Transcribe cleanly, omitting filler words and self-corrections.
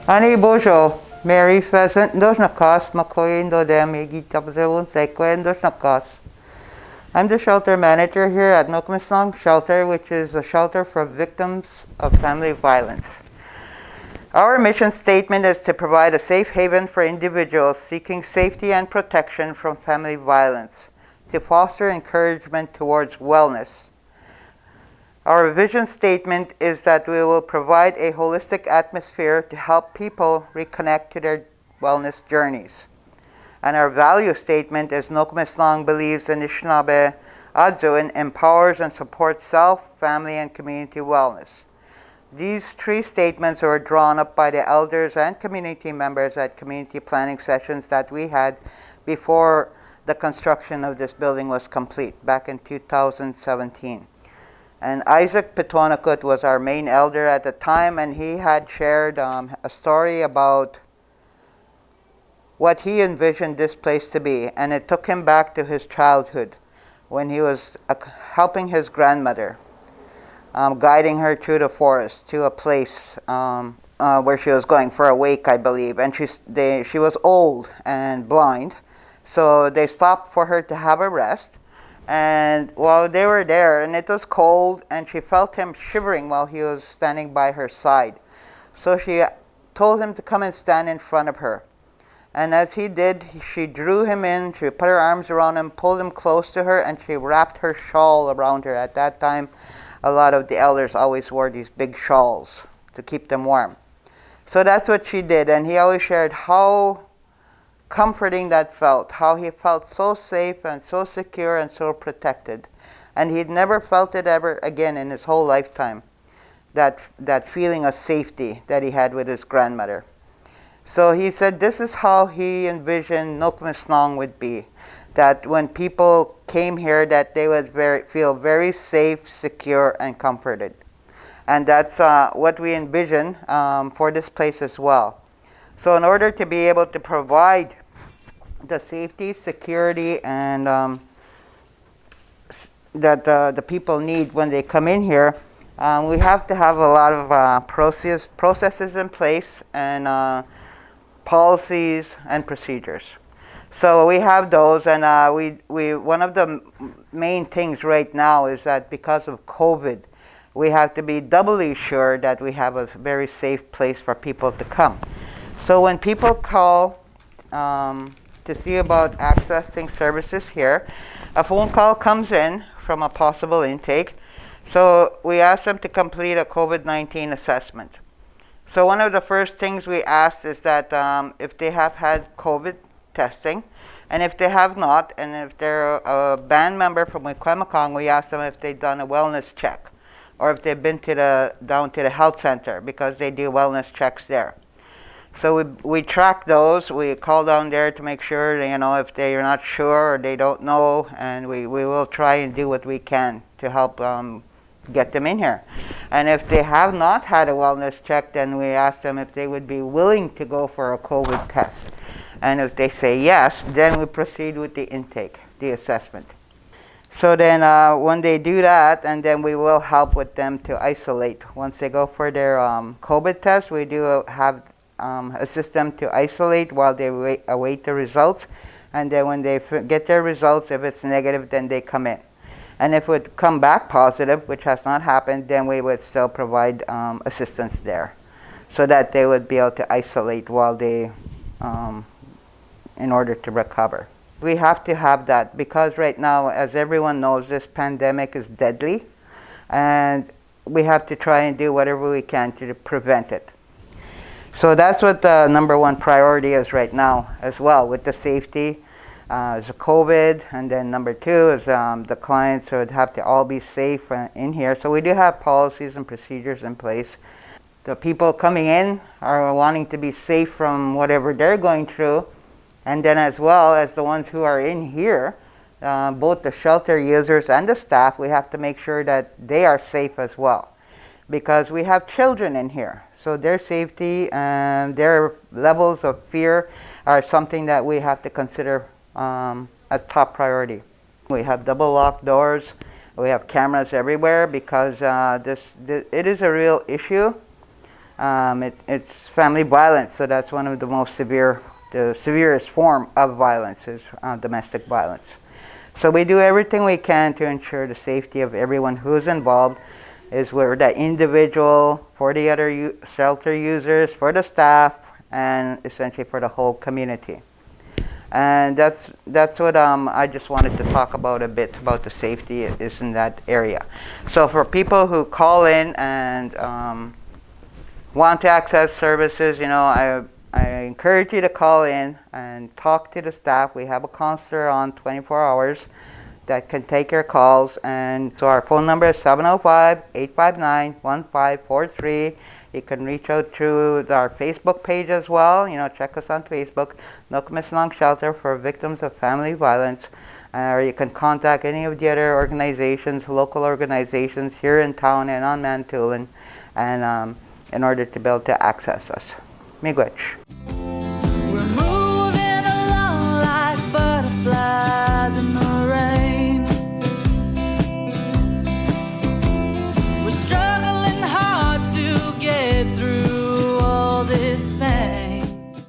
Ani bojo, Mary Pheasant dos nakas, makoindo demigi tapzewun sekwen dos nakas. I'm the shelter manager here at Nokmisong Shelter, which is a shelter for victims of family violence. Our mission statement is to provide a safe haven for individuals seeking safety and protection from family violence, to foster encouragement towards wellness. Our vision statement is that we will provide a holistic atmosphere to help people reconnect to their wellness journeys. And our value statement is Nokmisong believes Anishinaabe Adzuin empowers and supports self, family, and community wellness. These three statements were drawn up by the elders and community members at community planning sessions that we had before the construction of this building was complete back in 2017. And Isaac Petwanakut was our main elder at the time, and he had shared a story about what he envisioned this place to be, and it took him back to his childhood when he was helping his grandmother, guiding her through the forest to a place where she was going for a wake, I believe, and she was old and blind, so they stopped for her to have a rest. And while they were there, and it was cold, and she felt him shivering while he was standing by her side. So she told him to come and stand in front of her. And as he did, she drew him in, she put her arms around him, pulled him close to her, and she wrapped her shawl around her. At that time, a lot of the elders always wore these big shawls to keep them warm. So that's what she did, and he always shared how comforting that felt, how he felt so safe and so secure and so protected. And he'd never felt it ever again in his whole lifetime, that feeling of safety that he had with his grandmother. So he said this is how he envisioned Nokmisong would be, that when people came here that they would feel very safe, secure, and comforted. And that's what we envision for this place as well. So in order to be able to provide the safety, security, and that the people need when they come in here, we have to have a lot of processes in place and policies and procedures. So we have those, and we one of the main things right now is that because of COVID, we have to be doubly sure that we have a very safe place for people to come. So when people call to see about accessing services here, a phone call comes in from a possible intake. So we ask them to complete a COVID-19 assessment. So one of the first things we ask is that if they have had COVID testing, and if they have not, and if they're a band member from Wikwemekong, we ask them if they've done a wellness check, or if they've been down to the health center, because they do wellness checks there. So we track those. We call down there to make sure, if they're not sure or they don't know, and we will try and do what we can to help get them in here. And if they have not had a wellness check, then we ask them if they would be willing to go for a COVID test. And if they say yes, then we proceed with the intake, the assessment. So then when they do that, and then we will help with them to isolate. Once they go for their COVID test, we do have assist them to isolate while they await the results. And then when they get their results, if it's negative, then they come in. And if it would come back positive, which has not happened, then we would still provide assistance there, so that they would be able to isolate while they, in order to recover. We have to have that because right now, as everyone knows, this pandemic is deadly, and we have to try and do whatever we can to prevent it. So that's what the number one priority is right now as well, with the safety. Is COVID, and then number two is the clients would have to all be safe in here. So we do have policies and procedures in place. The people coming in are wanting to be safe from whatever they're going through, and then as well as the ones who are in here, both the shelter users and the staff, we have to make sure that they are safe as well, because we have children in here. So their safety and their levels of fear are something that we have to consider as top priority. We have double locked doors. We have cameras everywhere because it is a real issue. It's family violence, so that's one of the the severest form of violence is domestic violence. So we do everything we can to ensure the safety of everyone who's involved, is where the individual, for the other shelter users, for the staff, and essentially for the whole community. And that's what I just wanted to talk about a bit about the safety is in that area. So for people who call in and want to access services, I encourage you to call in and talk to the staff. We have a counselor on 24 hours that can take your calls. And so our phone number is 705-859-1543. You can reach out through our Facebook page as well. Check us on Facebook, Nokomis Shelter for Victims of Family Violence. Or you can contact any of the other organizations, local organizations here in town and on Manitoulin, and in order to be able to access us. Miigwech.